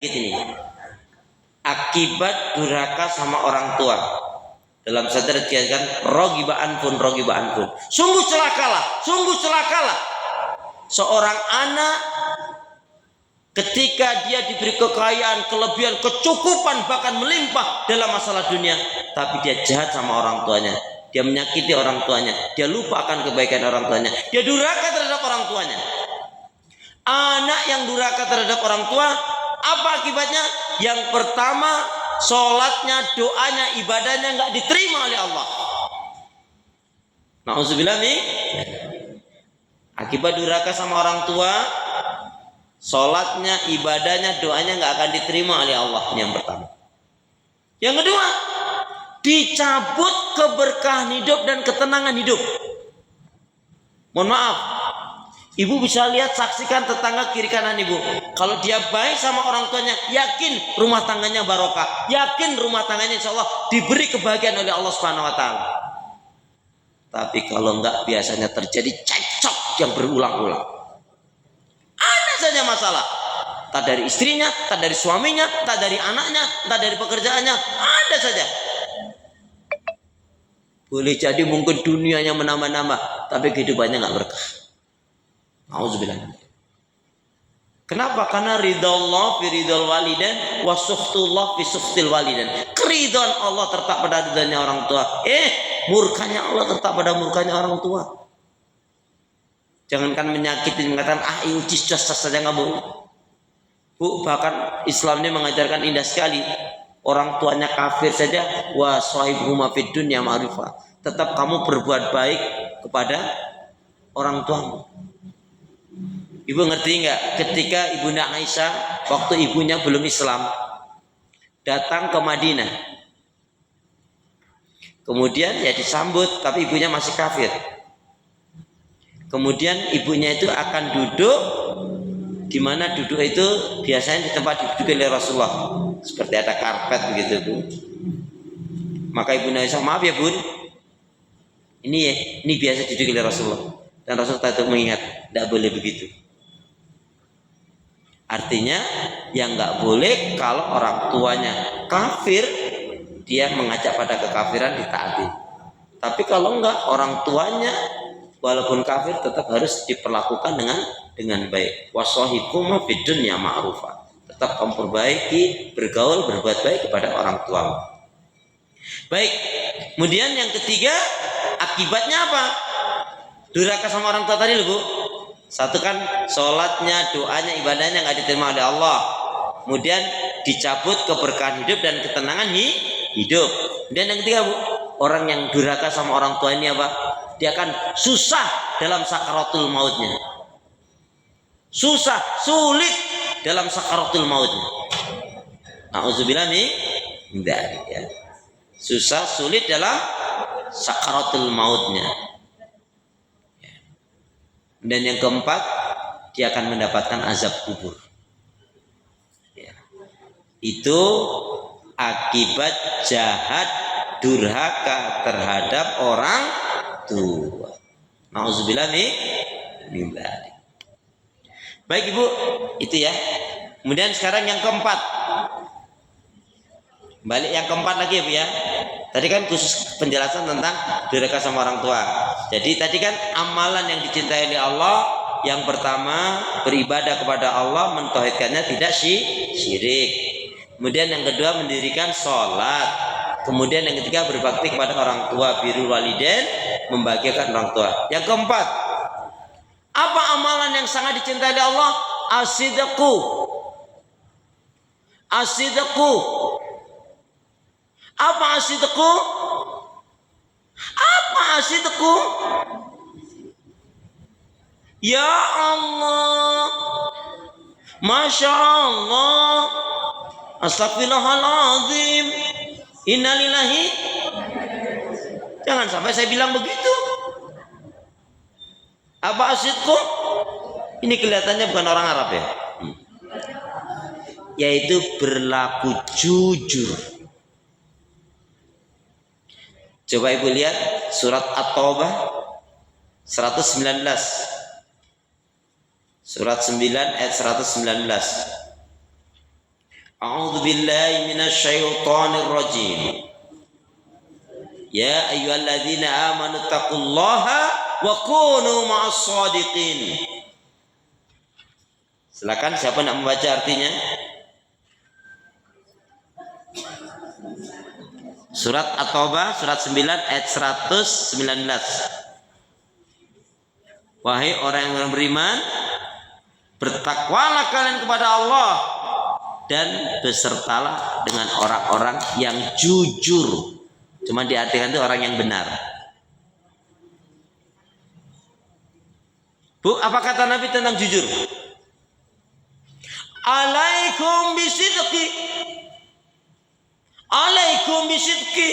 Ini akibat durhaka sama orang tua. Dalam sadar dikatakan rogibaan pun. Sungguh celakalah seorang anak ketika dia diberi kekayaan, kelebihan, kecukupan, bahkan melimpah dalam masalah dunia, tapi dia jahat sama orang tuanya, dia menyakiti orang tuanya, dia lupa akan kebaikan orang tuanya, dia durhaka terhadap orang tuanya. Anak yang durhaka terhadap orang tua, apa akibatnya? Yang pertama, sholatnya, doanya, ibadahnya nggak diterima oleh Allah. Na'udzubillah nih. Akibat durhaka sama orang tua, sholatnya, ibadahnya, doanya nggak akan diterima oleh Allah. Yang pertama. Yang kedua, dicabut keberkahan hidup dan ketenangan hidup. Mohon maaf, ibu bisa lihat, saksikan tetangga kiri kanan ibu. Kalau dia baik sama orang tuanya, yakin rumah tangganya barokah, yakin rumah tangganya insya Allah diberi kebahagiaan oleh Allah Subhanahu Wa Taala. Tapi kalau enggak, biasanya terjadi cekcok yang berulang-ulang. Ada saja masalah, tak dari istrinya, tak dari suaminya, tak dari anaknya, tak dari pekerjaannya, ada saja. Boleh jadi mungkin dunianya menambah-nambah, tapi kehidupannya nggak berkah. Auzubillah. Kenapa? Karena ridallah fi ridal walidain wa sukhtullah fi sukhtil walidain. Keridhaan Allah terletak pada ridhonya orang tua. Murkanya Allah terletak pada murkanya orang tua. Jangankan menyakiti, mengatakan ucis saja nggak boleh. Bu, bahkan Islam ini mengajarkan indah sekali. Orang tuanya kafir saja, wa sahibuhuma fid dunya ma'rufah. Tetap kamu berbuat baik kepada orang tuamu. Ibu ngerti nggak? Ketika Ibunda Aisyah waktu ibunya belum Islam datang ke Madinah, kemudian ya disambut, tapi ibunya masih kafir. Kemudian ibunya itu akan duduk di mana duduk itu biasanya di tempat duduk oleh Rasulullah, seperti ada karpet begitu Bu. Maka Ibunda Aisyah, maaf ya Bun, ini biasa duduk oleh Rasulullah. Dan Rasulullah itu mengingat, tidak boleh begitu. Artinya yang nggak boleh kalau orang tuanya kafir, dia mengajak pada kekafiran, ditaati. Tapi kalau enggak, orang tuanya walaupun kafir tetap harus diperlakukan dengan baik. Wasahibhuma fid dunya ma'rufa. Tetap memperbaiki, bergaul, berbuat baik kepada orang tua. Baik. Kemudian yang ketiga, akibatnya apa? Durhaka sama orang tua tadi loh Bu. Satu kan sholatnya, doanya, ibadahnya nggak diterima oleh Allah. Kemudian dicabut keberkahan hidup dan ketenangan hidup. Kemudian yang ketiga Bu, orang yang durhaka sama orang tua ini apa? Dia akan susah dalam sakaratul mautnya. Susah, sulit dalam sakaratul mautnya. Na'udzubillah nih, ya. Susah, sulit dalam sakaratul mautnya. Dan yang keempat, dia akan mendapatkan azab kubur. Ya. Itu akibat jahat durhaka terhadap orang tua. Nauzubillah min dzalik. Baik Ibu, itu ya. Kemudian sekarang yang keempat. Balik yang keempat lagi Bu ya. Tadi kan khusus penjelasan tentang durhaka sama orang tua. Jadi tadi kan amalan yang dicintai oleh Allah, yang pertama beribadah kepada Allah, mentauhidkannya, tidak syirik. Kemudian yang kedua mendirikan sholat. Kemudian yang ketiga berbakti kepada orang tua, birrul walidain, membahagiakan orang tua. Yang keempat, apa amalan yang sangat dicintai oleh Allah? As-sidqu. Apa asidku? Apa asidku? Ya Allah, Masya Allah, Astagfirullahaladzim, innalillahi. Jangan sampai saya bilang begitu. Apa asidku? Ini kelihatannya bukan orang Arab ya. Yaitu berlaku jujur. Coba Ibu lihat surat At-Taubah 119. Surat 9 ayat 119. A'udzu billahi minasyaitonir rajim. Ya ayyuhalladzina amanu taqullaha wa kunu ma'as shadiqin. Silakan siapa nak membaca artinya? Surat At-Taubah surat 9 ayat 119. Wahai orang yang beriman, bertakwalah kalian kepada Allah dan besertalah dengan orang-orang yang jujur. Cuma diartikan itu orang yang benar. Bu, apa kata Nabi tentang jujur? Alaikum bisidqi. Alaikum bisidqi.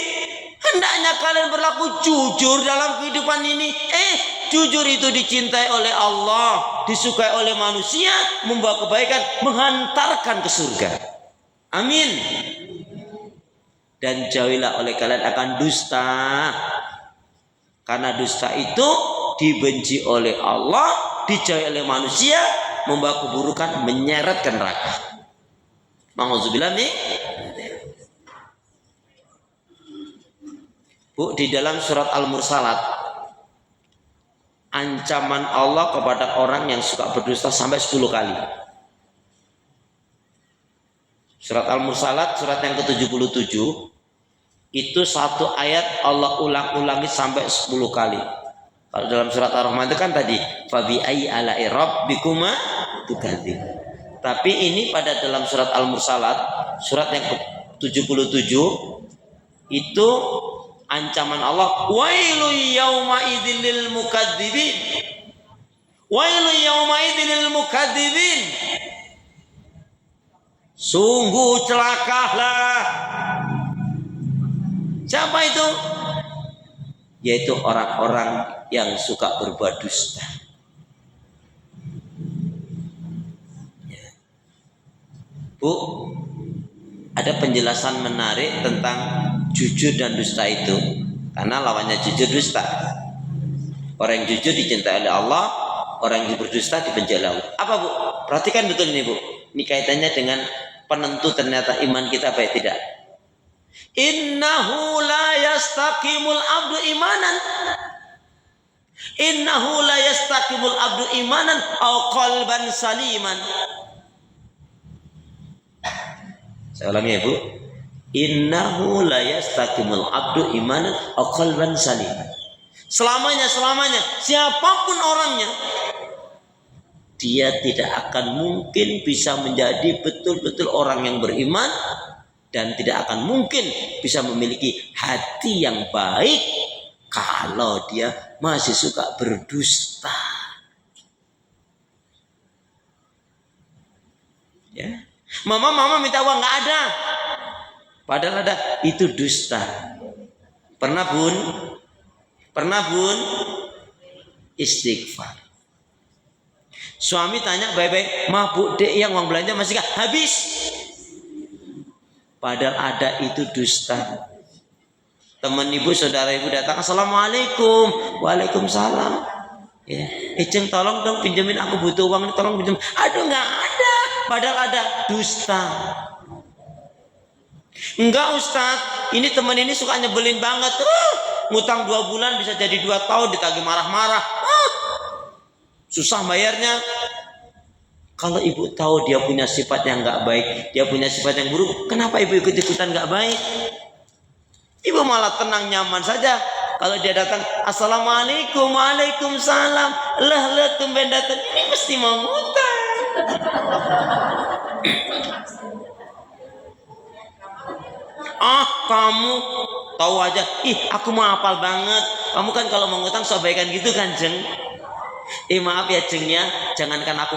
Hendaknya kalian berlaku jujur dalam kehidupan ini. Jujur itu dicintai oleh Allah, disukai oleh manusia, membawa kebaikan, menghantarkan ke surga. Amin. Dan jauhilah oleh kalian akan dusta. Karena dusta itu dibenci oleh Allah, dijauhi oleh manusia, membawa keburukan, menyeret ke neraka. Ma'udzubillah min. Bu, di dalam surat Al-Mursalat, ancaman Allah kepada orang yang suka berdusta sampai 10 kali. Surat Al-Mursalat, surat yang ke-77, itu satu ayat Allah ulang-ulangi sampai 10 kali. Kalau dalam surat Ar-Rahman itu kan tadi, fabi ayyi ala'i rabbikuma tukadzib. Tapi ini pada dalam surat Al-Mursalat, surat yang ke-77, itu ancaman Allah, wailu yauma idzil lil mukadzibin. Wailu yauma idzil lil mukadzibin. Sungguh celakalah. Siapa itu? Yaitu orang-orang yang suka berbuat dusta. Bu, ada penjelasan menarik tentang jujur dan dusta itu, karena lawannya jujur dusta. Orang yang jujur dicintai oleh Allah, orang yang berdusta dibenci oleh Allah. Apa Bu? Perhatikan betul ini Bu. Ini kaitannya dengan penentu ternyata iman kita baik tidak. Innahu la yastaqimul abdu imanan. Innahu la yastaqimul abdu imanan au qalban saliman. Saya ulangi ya Bu. Innahu la yastaqimul abdu imanan au qalban saliman. Selamanya siapapun orangnya, dia tidak akan mungkin bisa menjadi betul-betul orang yang beriman, dan tidak akan mungkin bisa memiliki hati yang baik kalau dia masih suka berdusta. Ya. Mama minta uang, nggak ada. Padahal ada, itu dusta. Pernah bun istighfar. Suami tanya baik-baik, "Ma Bu, Dek, yang uang belanja masih gak habis?" Padahal ada, itu dusta. Teman ibu, saudara ibu datang, "Assalamualaikum." "Waalaikumsalam." Ya, "Ceng, tolong dong pinjemin, aku butuh uang, tolong pinjem." "Aduh, nggak ada." Padahal ada, dusta. "Enggak Ustadz, ini teman ini suka nyebelin banget. Ngutang 2 bulan bisa jadi 2 tahun, ditagih marah-marah. Susah bayarnya." Kalau ibu tahu dia punya sifat yang nggak baik, dia punya sifat yang buruk, kenapa ibu ikut-ikutan nggak baik? Ibu malah tenang nyaman saja. Kalau dia datang, "Assalamualaikum." "Waalaikumsalam." Lah tumben datang, ini mesti mau ngutang. Kamu tahu aja. Aku mau hafal banget. Kamu kan kalau mau ngutang so baikan gitu kan, Jeng. Maaf ya Jeng ya, jangankan aku nggak